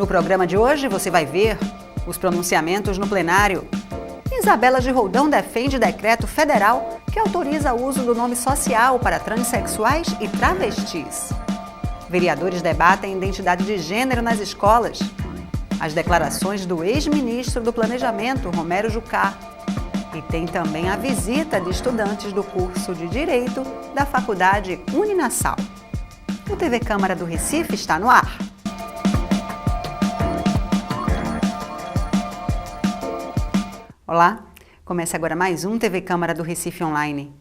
No programa de hoje você vai ver os pronunciamentos no plenário. Isabela de Roldão defende decreto federal que autoriza o uso do nome social para transexuais e travestis. Vereadores debatem identidade de gênero nas escolas. As declarações do ex-ministro do Planejamento, Romero Jucá. E tem também a visita de estudantes do curso de Direito da Faculdade Uninassal. O TV Câmara do Recife está no ar. Olá, começa agora mais um TV Câmara do Recife Online.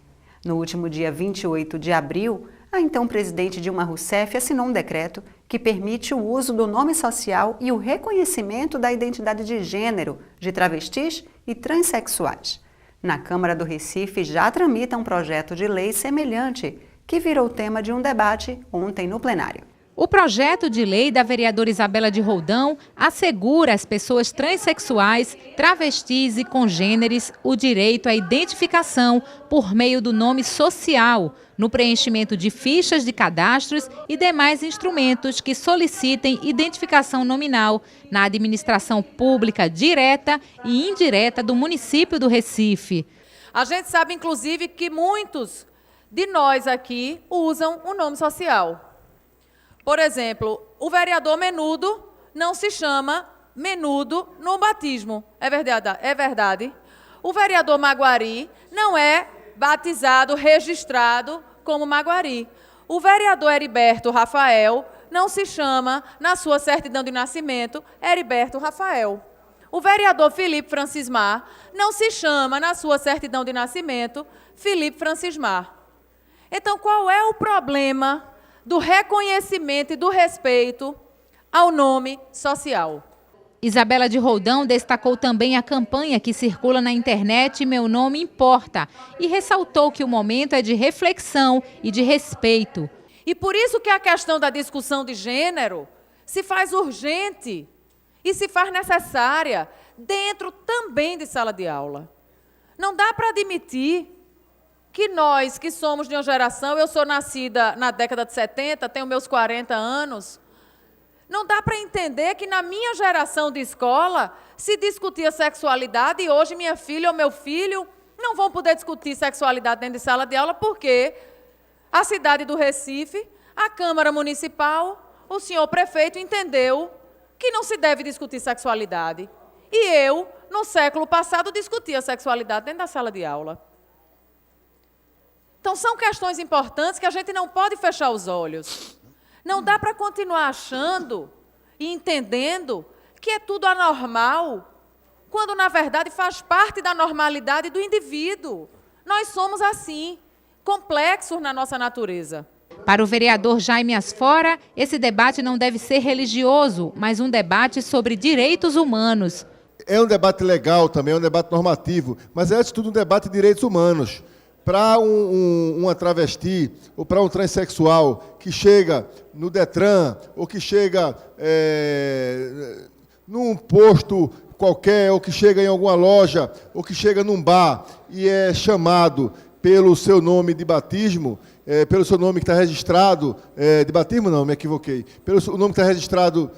No último dia 28 de abril, a então presidente Dilma Rousseff assinou um decreto que permite o uso do nome social e o reconhecimento da identidade de gênero de travestis e transexuais. Na Câmara do Recife já tramita um projeto de lei semelhante, que virou tema de um debate ontem no plenário. O projeto de lei da vereadora Isabela de Roldão assegura às pessoas transexuais, travestis e congêneres o direito à identificação por meio do nome social, no preenchimento de fichas de cadastros e demais instrumentos que solicitem identificação nominal na administração pública direta e indireta do município do Recife. A gente sabe, inclusive, que muitos de nós aqui usam o nome social. Por exemplo, o vereador Menudo não se chama Menudo no batismo. É verdade? É verdade. O vereador Maguari não é batizado, registrado como Maguari. O vereador Heriberto Rafael não se chama, na sua certidão de nascimento, Heriberto Rafael. O vereador Felipe Francismar não se chama, na sua certidão de nascimento, Felipe Francismar. Então, qual é o problema do reconhecimento e do respeito ao nome social? Isabela de Roldão destacou também a campanha que circula na internet Meu Nome Importa e ressaltou que o momento é de reflexão e de respeito. E por isso que a questão da discussão de gênero se faz urgente e se faz necessária dentro também de sala de aula. Não dá para admitir que nós, que somos de uma geração, eu sou nascida na década de 70, tenho meus 40 anos, não dá para entender que na minha geração de escola se discutia sexualidade e hoje minha filha ou meu filho não vão poder discutir sexualidade dentro de sala de aula porque a cidade do Recife, a Câmara Municipal, o senhor prefeito entendeu que não se deve discutir sexualidade. E eu, no século passado, discutia sexualidade dentro da sala de aula. Então, são questões importantes que a gente não pode fechar os olhos. Não dá para continuar achando e entendendo que é tudo anormal, quando, na verdade, faz parte da normalidade do indivíduo. Nós somos assim, complexos na nossa natureza. Para o vereador Jaime Asfora, esse debate não deve ser religioso, mas um debate sobre direitos humanos. É um debate legal também, é um debate normativo, mas é, antes de tudo, um debate de direitos humanos. Para uma travesti ou para um transexual que chega no Detran ou que chega num posto qualquer ou que chega em alguma loja ou que chega num bar e é chamado pelo seu nome de batismo, pelo seu nome que está registrado, de batismo não, me equivoquei, pelo nome que está registrado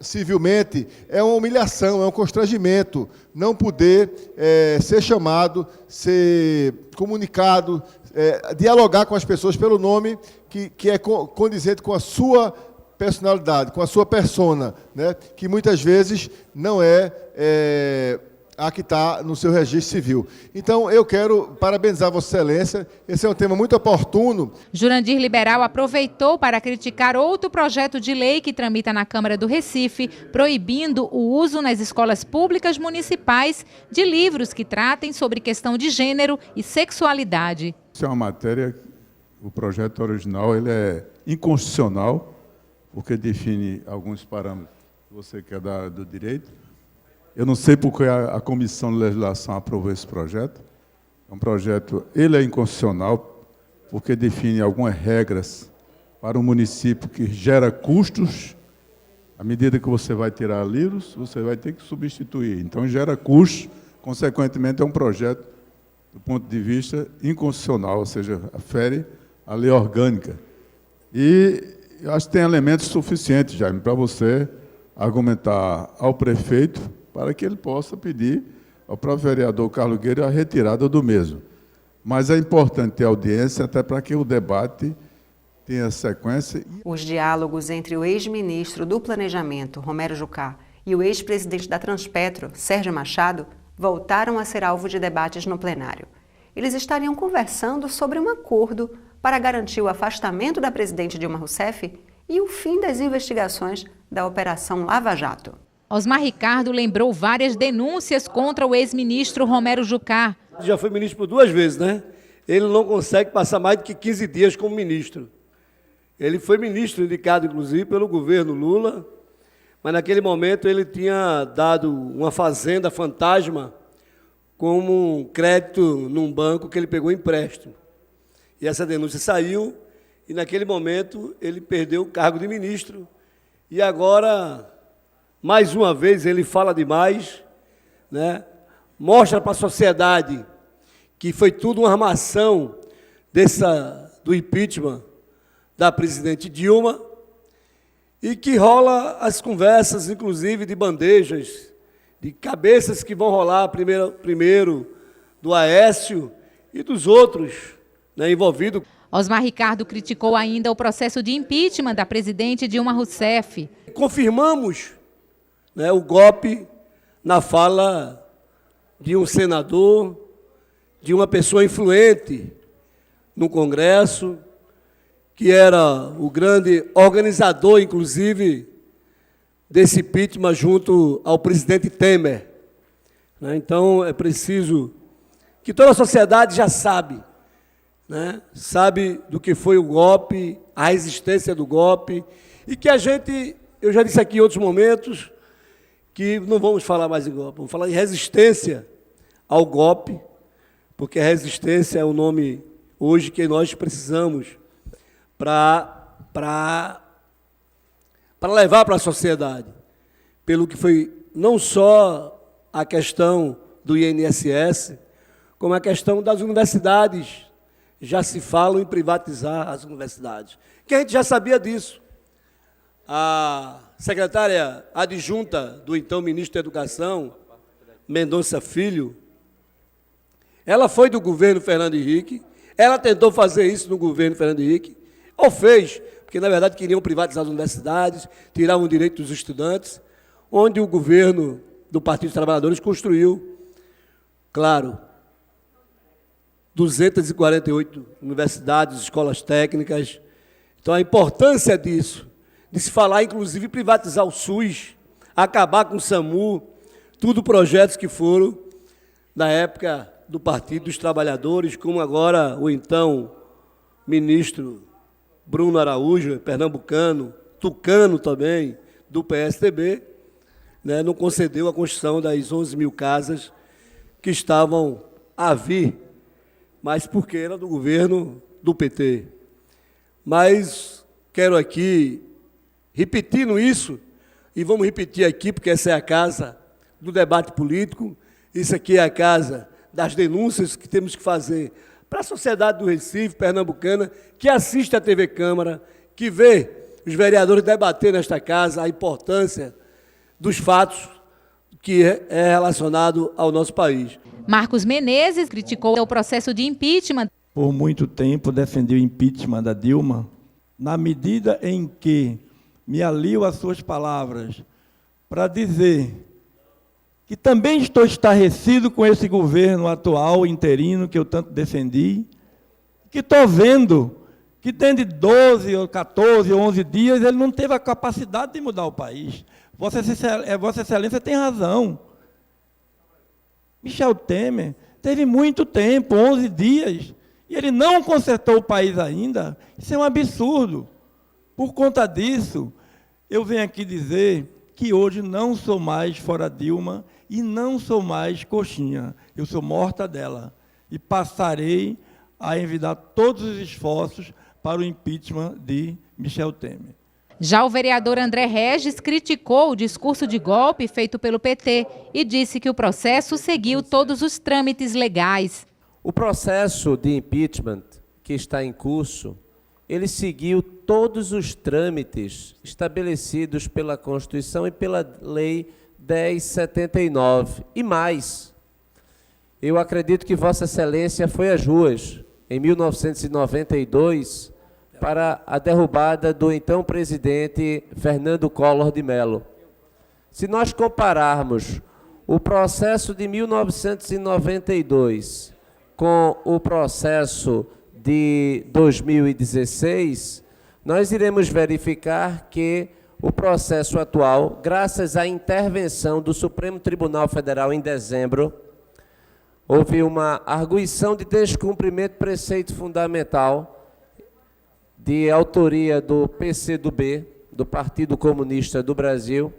civilmente, é uma humilhação, é um constrangimento não poder ser chamado, ser comunicado, dialogar com as pessoas pelo nome que é condizente com a sua personalidade, com a sua persona, né? Que muitas vezes não é a que está no seu registro civil. Então, eu quero parabenizar Vossa Excelência, esse é um tema muito oportuno. Jurandir Liberal aproveitou para criticar outro projeto de lei que tramita na Câmara do Recife, proibindo o uso nas escolas públicas municipais de livros que tratem sobre questão de gênero e sexualidade. Isso é uma matéria, o projeto original ele é inconstitucional, porque define alguns parâmetros que você quer dar do direito. Eu não sei porque a Comissão de Legislação aprovou esse projeto. É um projeto, ele é inconstitucional, porque define algumas regras para um município que gera custos. À medida que você vai tirar livros, você vai ter que substituir. Então, gera custos, consequentemente, é um projeto, do ponto de vista inconstitucional, ou seja, fere a lei orgânica. E eu acho que tem elementos suficientes, Jaime, para você argumentar ao prefeito para que ele possa pedir ao próprio vereador Carlos Guerra a retirada do mesmo. Mas é importante ter audiência até para que o debate tenha sequência. Os diálogos entre o ex-ministro do Planejamento, Romero Jucá, e o ex-presidente da Transpetro, Sérgio Machado, voltaram a ser alvo de debates no plenário. Eles estariam conversando sobre um acordo para garantir o afastamento da presidente Dilma Rousseff e o fim das investigações da Operação Lava Jato. Osmar Ricardo lembrou várias denúncias contra o ex-ministro Romero Jucá. Já foi ministro por 2 vezes, né? Ele não consegue passar mais do que 15 dias como ministro. Ele foi ministro indicado, inclusive, pelo governo Lula, mas naquele momento ele tinha dado uma fazenda fantasma como um crédito num banco que ele pegou empréstimo. E essa denúncia saiu, e naquele momento ele perdeu o cargo de ministro. E agora, mais uma vez, ele fala demais, né? Mostra para a sociedade que foi tudo uma armação do impeachment da presidente Dilma, e que rola as conversas, inclusive, de bandejas, de cabeças que vão rolar primeiro do Aécio e dos outros, né, envolvidos. Osmar Ricardo criticou ainda o processo de impeachment da presidente Dilma Rousseff. Confirmamos, né, o golpe na fala de um senador, de uma pessoa influente no Congresso, que era o grande organizador, inclusive, desse impeachment junto ao presidente Temer. Então, é preciso que toda a sociedade já sabe, né? Sabe do que foi o golpe, a resistência do golpe, e que a gente, eu já disse aqui em outros momentos, que não vamos falar mais em golpe, vamos falar em resistência ao golpe, porque a resistência é o nome hoje que nós precisamos para levar para a sociedade, pelo que foi não só a questão do INSS, como a questão das universidades. Já se fala em privatizar as universidades, que a gente já sabia disso. A secretária adjunta do então ministro da Educação, Mendonça Filho, ela foi do governo Fernando Henrique, ela tentou fazer isso no governo Fernando Henrique, ou fez, porque, na verdade, queriam privatizar as universidades, tiravam o direito dos estudantes, onde o governo do Partido dos Trabalhadores construiu, claro, 248 universidades, escolas técnicas. Então, a importância disso, de se falar, inclusive, em privatizar o SUS, acabar com o SAMU, tudo projetos que foram, na época do Partido dos Trabalhadores, como agora o então ministro Bruno Araújo, pernambucano, tucano também, do PSDB, né, não concedeu a construção das 11 mil casas que estavam a vir, mas porque era do governo do PT. Mas quero aqui, repetindo isso, e vamos repetir aqui, porque essa é a casa do debate político, isso aqui é a casa das denúncias que temos que fazer para a sociedade do Recife, pernambucana, que assiste à TV Câmara, que vê os vereadores debater nesta casa a importância dos fatos que é relacionado ao nosso país. Marcos Menezes criticou o processo de impeachment. Por muito tempo defendi o impeachment da Dilma, na medida em que me alio às suas palavras para dizer que também estou estarrecido com esse governo atual, interino, que eu tanto defendi, que estou vendo que dentro de 12, ou 14, ou 11 dias, ele não teve a capacidade de mudar o país. Vossa Excelência tem razão. Michel Temer teve muito tempo, 11 dias, e ele não consertou o país ainda. Isso é um absurdo. Por conta disso, eu venho aqui dizer que hoje não sou mais fora Dilma e não sou mais coxinha. Eu sou mortadela e passarei a envidar todos os esforços para o impeachment de Michel Temer. Já o vereador André Regis criticou o discurso de golpe feito pelo PT e disse que o processo seguiu todos os trâmites legais. O processo de impeachment que está em curso, ele seguiu todos os trâmites estabelecidos pela Constituição e pela Lei 1079. E mais, eu acredito que Vossa Excelência foi às ruas, em 1992, para a derrubada do então presidente Fernando Collor de Mello. Se nós compararmos o processo de 1992 com o processo de 2016, nós iremos verificar que o processo atual, graças à intervenção do Supremo Tribunal Federal em dezembro, houve uma arguição de descumprimento de preceito fundamental de autoria do PCdoB, do Partido Comunista do Brasil,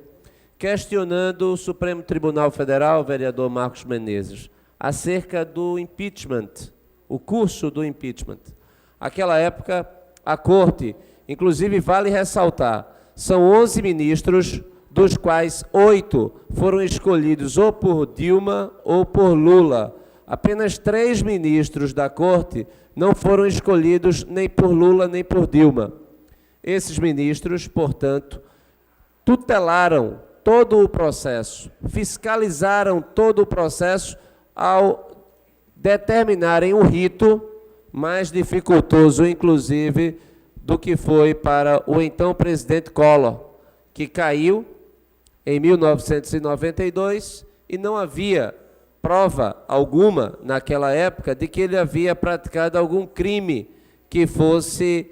questionando o Supremo Tribunal Federal, vereador Marcos Menezes, acerca do impeachment, o curso do impeachment. Naquela época, a Corte, inclusive vale ressaltar, são 11 ministros, dos quais 8 foram escolhidos ou por Dilma ou por Lula. Apenas 3 ministros da Corte não foram escolhidos nem por Lula nem por Dilma. Esses ministros, portanto, tutelaram todo o processo, fiscalizaram todo o processo ao determinarem um rito mais dificultoso, inclusive, do que foi para o então presidente Collor, que caiu em 1992 e não havia prova alguma, naquela época, de que ele havia praticado algum crime que fosse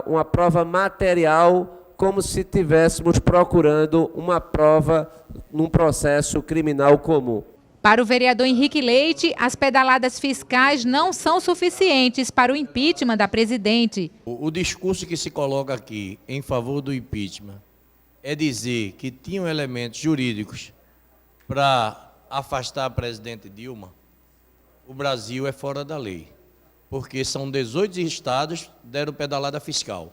uma prova material, como se estivéssemos procurando uma prova num processo criminal comum. Para o vereador Henrique Leite, as pedaladas fiscais não são suficientes para o impeachment da presidente. O discurso que se coloca aqui em favor do impeachment é dizer que tinham elementos jurídicos para afastar a presidente Dilma. O Brasil é fora da lei, porque são 18 estados que deram pedalada fiscal.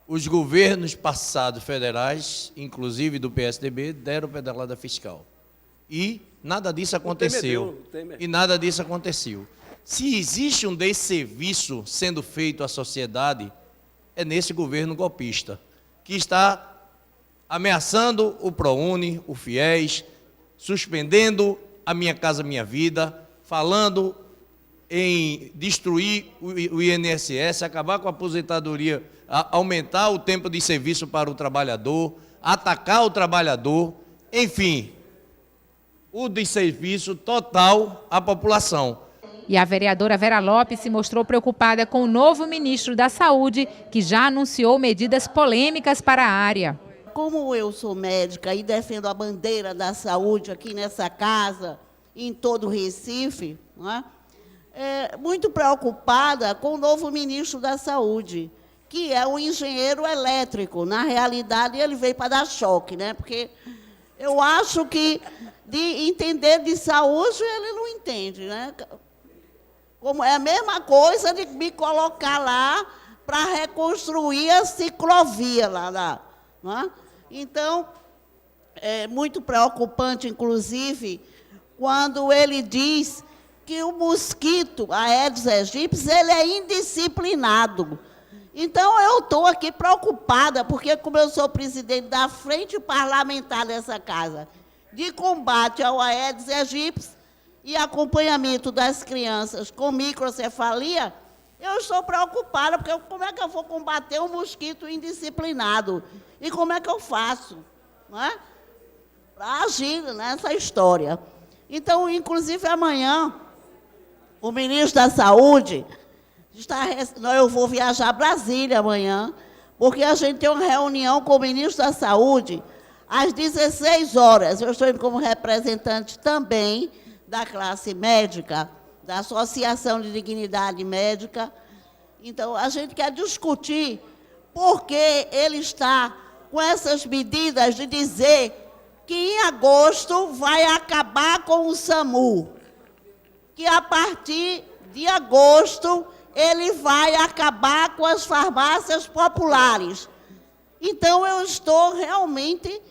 Os governos passados federais, inclusive do PSDB, deram pedalada fiscal. E nada disso aconteceu. E nada disso aconteceu. Se existe um desserviço sendo feito à sociedade, é nesse governo golpista, que está ameaçando o ProUni, o FIES, suspendendo a Minha Casa Minha Vida, falando em destruir o INSS, acabar com a aposentadoria, aumentar o tempo de serviço para o trabalhador, atacar o trabalhador, enfim, o desserviço total à população. E a vereadora Vera Lopes se mostrou preocupada com o novo ministro da Saúde, que já anunciou medidas polêmicas para a área. Como eu sou médica e defendo a bandeira da saúde aqui nessa casa, em todo o Recife, não é? Muito preocupada com o novo ministro da Saúde, que é um engenheiro elétrico. Na realidade, ele veio para dar choque, né? Porque eu acho que de entender de saúde, ele não entende, né? Como é a mesma coisa de me colocar lá para reconstruir a ciclovia lá, não é? Então, é muito preocupante, inclusive, quando ele diz que o mosquito, a Aedes aegypti, ele é indisciplinado. Então, eu estou aqui preocupada, porque como eu sou presidente da frente parlamentar dessa casa, de combate ao Aedes aegypti e acompanhamento das crianças com microcefalia, eu estou preocupada, porque como é que eu vou combater um mosquito indisciplinado? E como é que eu faço, não é? Para agir nessa história. Então, inclusive, amanhã, o ministro da Saúde eu vou viajar a Brasília amanhã, porque a gente tem uma reunião com o ministro da Saúde às 16 horas. Eu estou indo como representante também da classe médica, da Associação de Dignidade Médica. Então, a gente quer discutir por que ele está com essas medidas de dizer que em agosto vai acabar com o SAMU, que a partir de agosto ele vai acabar com as farmácias populares. Então, eu estou realmente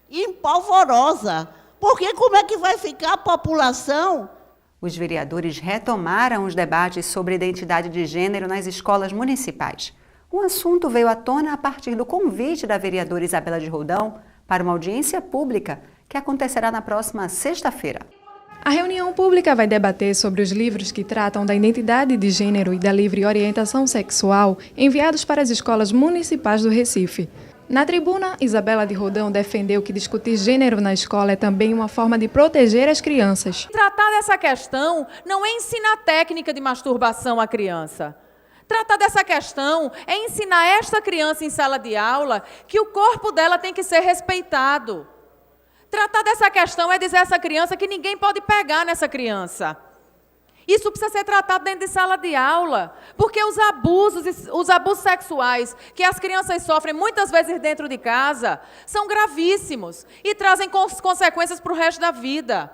empolvorosa, porque como é que vai ficar a população Os vereadores retomaram os debates sobre identidade de gênero nas escolas municipais. O assunto veio à tona a partir do convite da vereadora Isabela de Roldão para uma audiência pública que acontecerá na próxima sexta-feira. A reunião pública vai debater sobre os livros que tratam da identidade de gênero e da livre orientação sexual enviados para as escolas municipais do Recife. Na tribuna, Isabela de Roldão defendeu que discutir gênero na escola é também uma forma de proteger as crianças. Tratar dessa questão não é ensinar técnica de masturbação à criança. Tratar dessa questão é ensinar esta criança em sala de aula que o corpo dela tem que ser respeitado. Tratar dessa questão é dizer a essa criança que ninguém pode pegar nessa criança. Isso precisa ser tratado dentro de sala de aula, porque os abusos sexuais que as crianças sofrem muitas vezes dentro de casa são gravíssimos e trazem consequências para o resto da vida.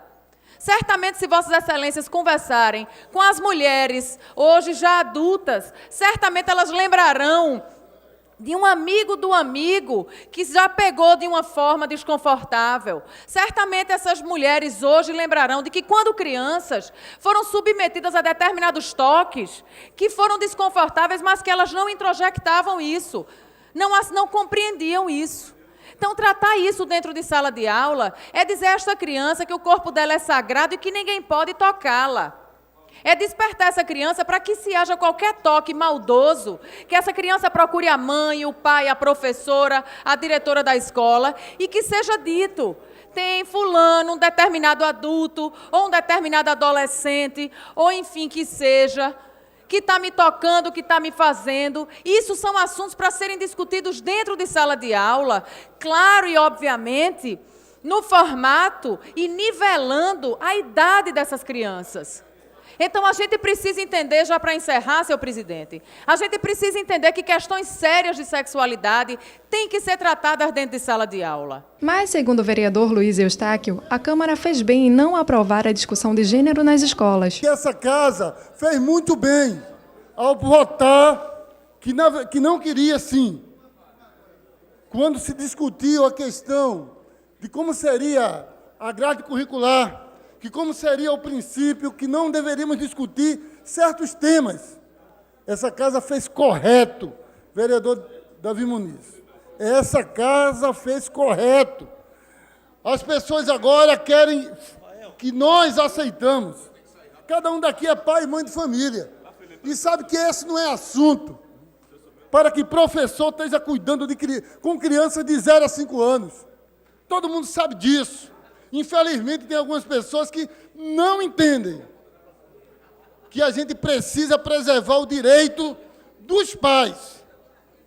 Certamente, se Vossas Excelências conversarem com as mulheres, hoje já adultas, certamente elas lembrarão de um amigo do amigo que já pegou de uma forma desconfortável. Certamente essas mulheres hoje lembrarão de que quando crianças foram submetidas a determinados toques que foram desconfortáveis, mas que elas não introjectavam isso, não compreendiam isso. Então, tratar isso dentro de sala de aula é dizer a esta criança que o corpo dela é sagrado e que ninguém pode tocá-la. É despertar essa criança para que, se haja qualquer toque maldoso, que essa criança procure a mãe, o pai, a professora, a diretora da escola e que seja dito: tem fulano, um determinado adulto ou um determinado adolescente, ou enfim que seja, que está me tocando, que está me fazendo. Isso são assuntos para serem discutidos dentro de sala de aula, claro e obviamente, no formato e nivelando a idade dessas crianças. Então, a gente precisa entender, já para encerrar, senhor presidente, a gente precisa entender que questões sérias de sexualidade têm que ser tratadas dentro de sala de aula. Mas, segundo o vereador Luiz Eustáquio, a Câmara fez bem em não aprovar a discussão de gênero nas escolas. Essa casa fez muito bem ao votar que não queria, sim. Quando se discutiu a questão de como seria a grade curricular, que como seria o princípio que não deveríamos discutir certos temas. Essa casa fez correto, vereador Davi Muniz. Essa casa fez correto. As pessoas agora querem que nós aceitamos. Cada um daqui é pai e mãe de família. E sabe que esse não é assunto para que professor esteja cuidando com crianças de 0 a 5 anos. Todo mundo sabe disso. Infelizmente, tem algumas pessoas que não entendem que a gente precisa preservar o direito dos pais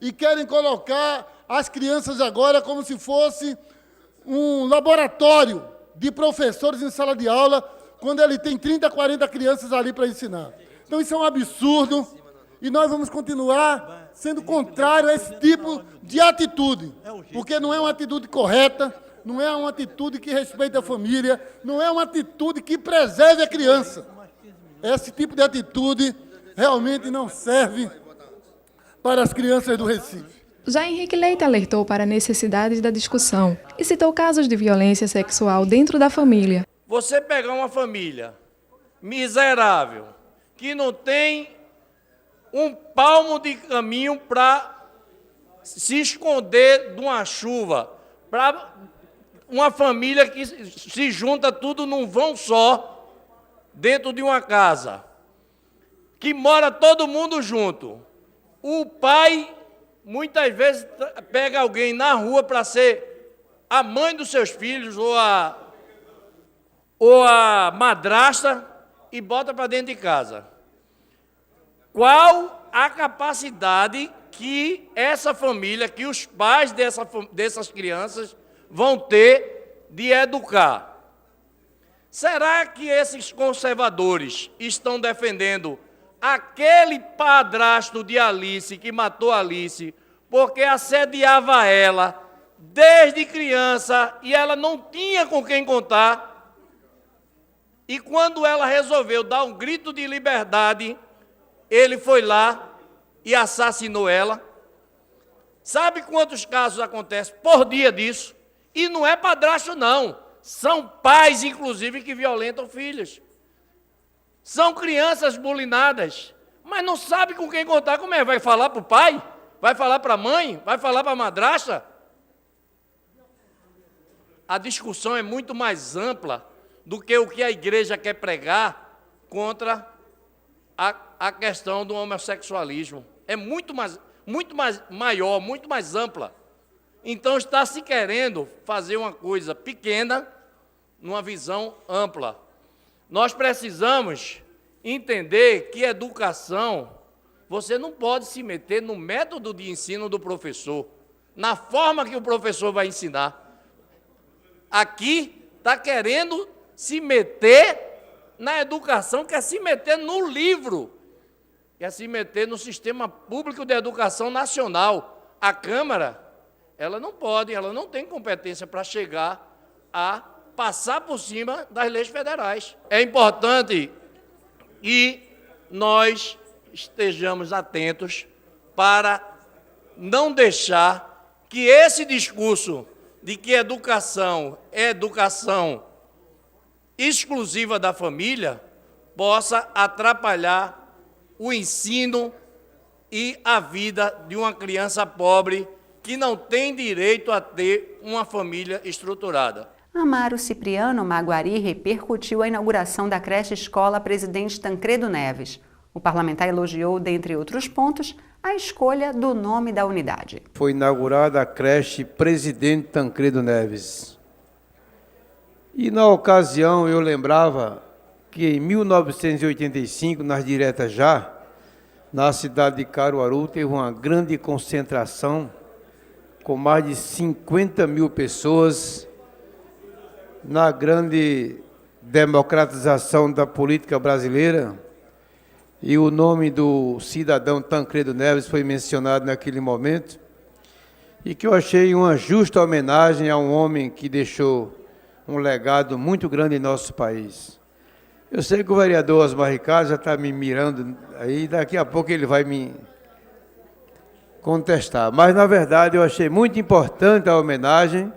e querem colocar as crianças agora como se fosse um laboratório de professores em sala de aula, quando ele tem 30, 40 crianças ali para ensinar. Então, isso é um absurdo e nós vamos continuar sendo contrário a esse tipo de atitude, porque não é uma atitude correta, não é uma atitude que respeite a família, não é uma atitude que preserve a criança. Esse tipo de atitude realmente não serve para as crianças do Recife. Já Henrique Leite alertou para a necessidade da discussão e citou casos de violência sexual dentro da família. Você pegar uma família miserável, que não tem um palmo de caminho para se esconder de uma chuva, para uma família que se junta tudo num vão só, dentro de uma casa, que mora todo mundo junto. O pai, muitas vezes, pega alguém na rua para ser a mãe dos seus filhos ou a madrasta e bota para dentro de casa. Qual a capacidade que essa família, que os pais dessas crianças vão ter de educar? Será que esses conservadores estão defendendo aquele padrasto de Alice que matou Alice porque assediava ela desde criança e ela não tinha com quem contar? E quando ela resolveu dar um grito de liberdade, ele foi lá e assassinou ela? Sabe quantos casos acontecem por dia disso? E não é padrasto, não. São pais, inclusive, que violentam filhos. São crianças bulinadas, mas não sabe com quem contar. Como é? Vai falar para o pai? Vai falar para a mãe? Vai falar para a madrasta? A discussão é muito mais ampla do que o que a igreja quer pregar contra a questão do homossexualismo. É muito mais maior, muito mais ampla. Então está se querendo fazer uma coisa pequena numa visão ampla. Nós precisamos entender que educação, você não pode se meter no método de ensino do professor, na forma que o professor vai ensinar. Aqui está querendo se meter na educação, quer se meter no livro, quer se meter no sistema público de educação nacional. A Câmara, ela não pode, ela não tem competência para chegar a passar por cima das leis federais. É importante que nós estejamos atentos para não deixar que esse discurso de que educação é educação exclusiva da família possa atrapalhar o ensino e a vida de uma criança pobre que não tem direito a ter uma família estruturada. Amaro Cipriano Maguari repercutiu a inauguração da creche escola Presidente Tancredo Neves. O parlamentar elogiou, dentre outros pontos, a escolha do nome da unidade. Foi inaugurada a creche Presidente Tancredo Neves. E na ocasião eu lembrava que em 1985, nas diretas já, na cidade de Caruaru, teve uma grande concentração com mais de 50 mil pessoas na grande democratização da política brasileira, e o nome do cidadão Tancredo Neves foi mencionado naquele momento, e que eu achei uma justa homenagem a um homem que deixou um legado muito grande em nosso país. Eu sei que o vereador Osmar Ricardo já está me mirando aí, daqui a pouco ele vai me contestar, mas na verdade eu achei muito importante a homenagem,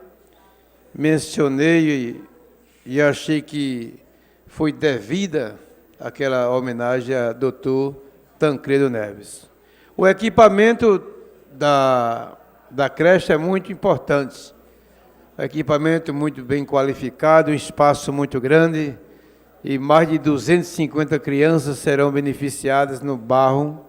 mencionei e achei que foi devida aquela homenagem a doutor Tancredo Neves. O equipamento da creche é muito importante, equipamento muito bem qualificado, um espaço muito grande, e mais de 250 crianças serão beneficiadas no bairro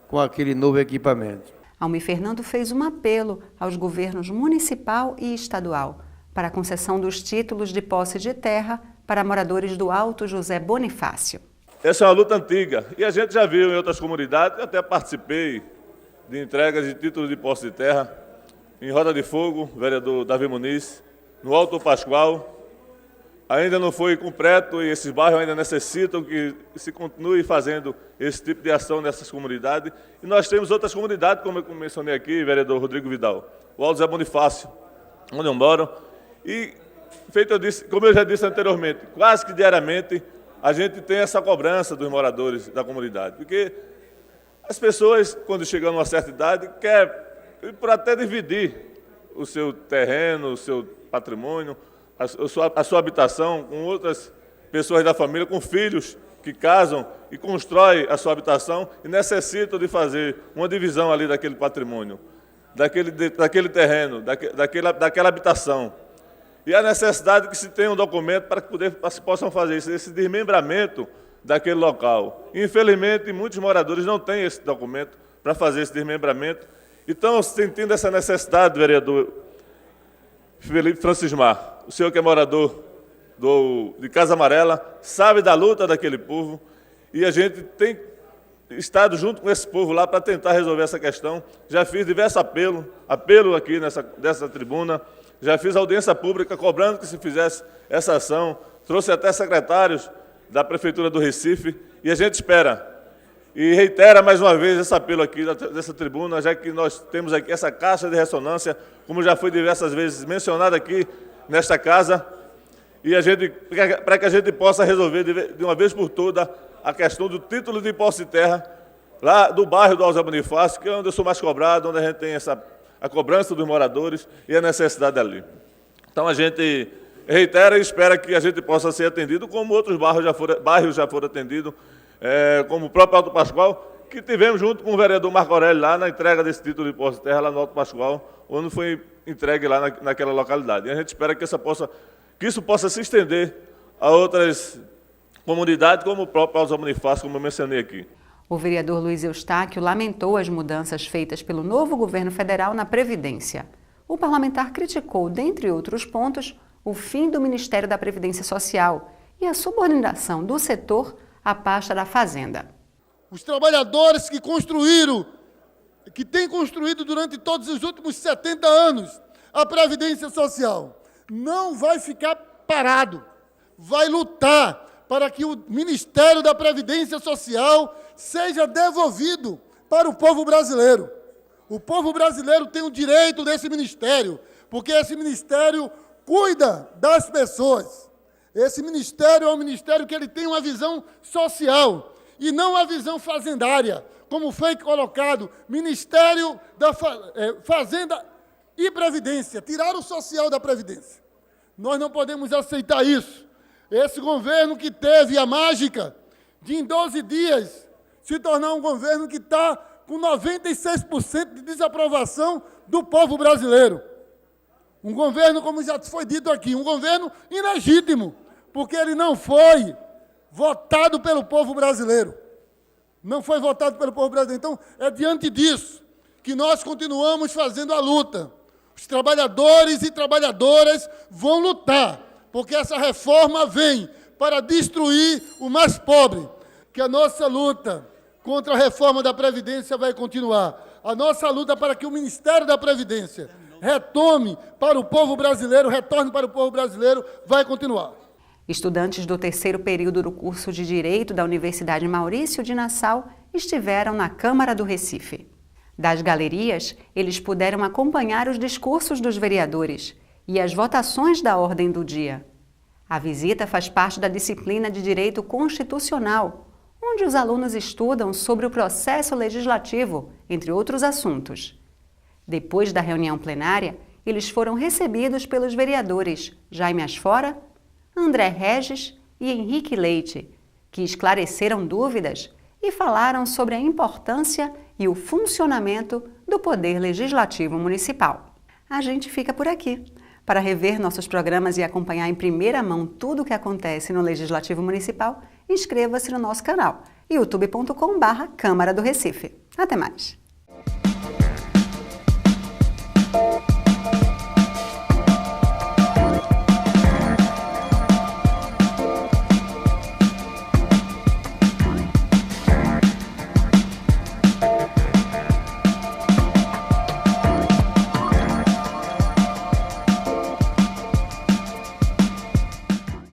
com aquele novo equipamento. Almir Fernando fez um apelo aos governos municipal e estadual para a concessão dos títulos de posse de terra para moradores do Alto José Bonifácio. Essa é uma luta antiga e a gente já viu em outras comunidades, eu até participei de entregas de títulos de posse de terra em Roda de Fogo, vereador Davi Muniz, no Alto Pascoal. Ainda não foi completo e esses bairros ainda necessitam que se continue fazendo esse tipo de ação nessas comunidades. E nós temos outras comunidades, como eu mencionei aqui, vereador Rodrigo Vidal, o Alto José Bonifácio, onde eu moro. E, como eu já disse anteriormente, quase que diariamente a gente tem essa cobrança dos moradores da comunidade. Porque as pessoas, quando chegam a uma certa idade, querem por até dividir o seu terreno, o seu patrimônio, a sua habitação com outras pessoas da família, com filhos que casam e constroem a sua habitação e necessitam de fazer uma divisão ali daquele patrimônio, daquele terreno, daquela habitação. E a necessidade que se tenha um documento para que se possam fazer isso, esse desmembramento daquele local. Infelizmente, muitos moradores não têm esse documento para fazer esse desmembramento. Então, sentindo essa necessidade, vereador Felipe Francismar, o senhor que é morador de Casa Amarela, sabe da luta daquele povo, e a gente tem estado junto com esse povo lá para tentar resolver essa questão. Já fiz diversos apelo aqui dessa tribuna, já fiz audiência pública cobrando que se fizesse essa ação, trouxe até secretários da Prefeitura do Recife, e a gente espera. E reitera mais uma vez esse apelo aqui dessa tribuna, já que nós temos aqui essa caixa de ressonância, como já foi diversas vezes mencionado aqui nesta casa, e para que a gente possa resolver de uma vez por toda a questão do título de posse de terra, lá do bairro do Alto José Bonifácio, que é onde eu sou mais cobrado, onde a gente tem a cobrança dos moradores e a necessidade ali. Então a gente reitera e espera que a gente possa ser atendido, como outros bairros já foram atendidos, como o próprio Alto Pascoal, que tivemos junto com o vereador Marco Aurélio lá na entrega desse título de posse de terra lá no Alto Pascoal, onde foi entregue lá naquela localidade. E a gente espera que isso possa se estender a outras comunidades, como o próprio Alto Bonifácio, como eu mencionei aqui. O vereador Luiz Eustáquio lamentou as mudanças feitas pelo novo governo federal na Previdência. O parlamentar criticou, dentre outros pontos, o fim do Ministério da Previdência Social e a subordinação do setor à pasta da Fazenda. Os trabalhadores que têm construído durante todos os últimos 70 anos a Previdência Social, não vai ficar parado, vai lutar para que o Ministério da Previdência Social seja devolvido para o povo brasileiro. O povo brasileiro tem o direito desse ministério, porque esse ministério cuida das pessoas. Esse ministério é um ministério que ele tem uma visão social e não a visão fazendária, como foi colocado, Ministério da Fazenda e Previdência, tirar o social da Previdência. Nós não podemos aceitar isso. Esse governo que teve a mágica de, em 12 dias, se tornar um governo que está com 96% de desaprovação do povo brasileiro. Um governo, como já foi dito aqui, um governo ilegítimo, porque ele não foi votado pelo povo brasileiro. Não foi votado pelo povo brasileiro. Então, é diante disso que nós continuamos fazendo a luta. Os trabalhadores e trabalhadoras vão lutar, porque essa reforma vem para destruir o mais pobre. Que a nossa luta contra a reforma da Previdência vai continuar. A nossa luta para que o Ministério da Previdência retorne para o povo brasileiro vai continuar. Estudantes do terceiro período do curso de Direito da Universidade Maurício de Nassau estiveram na Câmara do Recife. Das galerias, eles puderam acompanhar os discursos dos vereadores e as votações da ordem do dia. A visita faz parte da disciplina de Direito Constitucional, onde os alunos estudam sobre o processo legislativo, entre outros assuntos. Depois da reunião plenária, eles foram recebidos pelos vereadores Jaime Asfora, André Regis e Henrique Leite, que esclareceram dúvidas e falaram sobre a importância e o funcionamento do Poder Legislativo Municipal. A gente fica por aqui. Para rever nossos programas e acompanhar em primeira mão tudo o que acontece no Legislativo Municipal, inscreva-se no nosso canal, youtube.com/Câmara do Recife. Até mais!